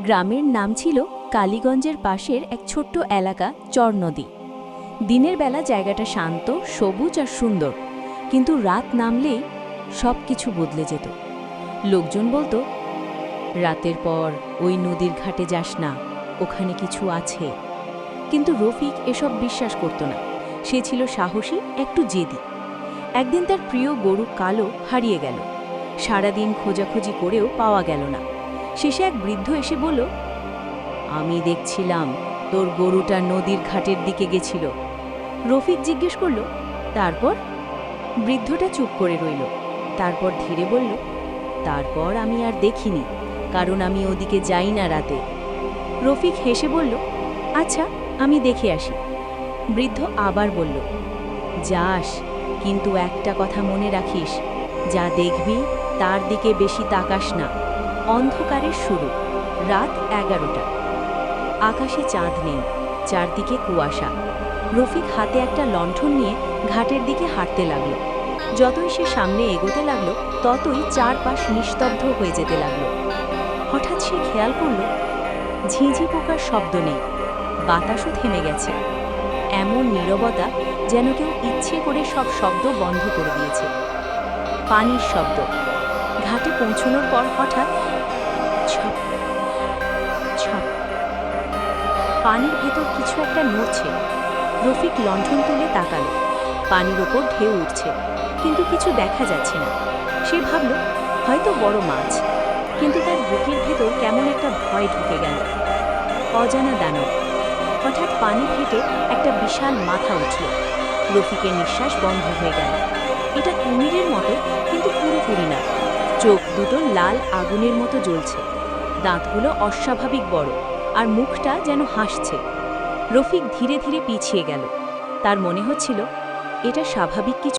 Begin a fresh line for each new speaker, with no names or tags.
গ্রামের নাম ছিল কালীগঞ্জের পাশের এক ছোট্ট এলাকা চর নদী। দিনের বেলা জায়গাটা শান্ত, সবুজ আর সুন্দর, কিন্তু রাত নামলেই সব কিছু বদলে যেত। লোকজন বলতো, রাতের পর ওই নদীর ঘাটে যাস না, ওখানে কিছু আছে। কিন্তু রফিক এসব বিশ্বাস করত না। সে ছিল সাহসী, একটু জেদি। একদিন তার প্রিয় গরু কালো হারিয়ে গেল। সারাদিন খোঁজাখুঁজি করেও পাওয়া গেল না। শেষে এক বৃদ্ধ এসে বলল, আমি দেখছিলাম তোর গরুটা নদীর ঘাটের দিকে গেছিল। রফিক জিজ্ঞেস করল, তারপর? বৃদ্ধটা চুপ করে রইল। তারপর ধীরে বলল, তারপর আমি আর দেখিনি, কারণ আমি ওদিকে যাই না রাতে। রফিক হেসে বলল, আচ্ছা, আমি দেখে আসি। বৃদ্ধ আবার বলল, যাস, কিন্তু একটা কথা মনে রাখিস, যা দেখবি তার দিকে বেশি তাকাস না। অন্ধকারের শুরু, রাত 11টা। আকাশে চাঁদ নেই, চারদিকে কুয়াশা। রফিক হাতে একটা লণ্ঠন নিয়ে ঘাটের দিকে হাঁটতে লাগলো। যতই সে সামনে এগোতে লাগলো, ততই চারপাশ নিস্তব্ধ হয়ে যেতে লাগলো। হঠাৎ সে খেয়াল করল, ঝিঁঝি পোকার শব্দ নেই, বাতাসও থেমে গেছে। এমন নীরবতা, যেন কেউ ইচ্ছে করে সব শব্দ বন্ধ করে দিয়েছে। পানির শব্দ। ঘাটে পৌঁছানোর পর হঠাৎ ছপ ছপ, পানির ভেতর কিছু একটা নড়ছে। রফিক লণ্ঠন তুলে তাকালো। পানির ওপর ঢেউ উঠছে, কিন্তু কিছু দেখা যাচ্ছে না। সে ভাবল, হয়তো বড় মাছ। কিন্তু তার বুকের ভেতর কেমন একটা ভয় ঢুকে গেল। অজানা দানব। হঠাৎ পানি ফেটে একটা বিশাল মাথা উঠল। রফিকের নিঃশ্বাস বন্ধ হয়ে গেল। এটা কুমিরের মতো, কিন্তু পুরোপুরি না। চোখ দুটো লাল আগুনের মতো জ্বলছে, দাঁতগুলো অস্বাভাবিক বড়, আর মুখটা যেন হাসছে। রফিক ধীরে ধীরে পিছিয়ে গেল। তার মনে হচ্ছিল, এটা স্বাভাবিক কিছু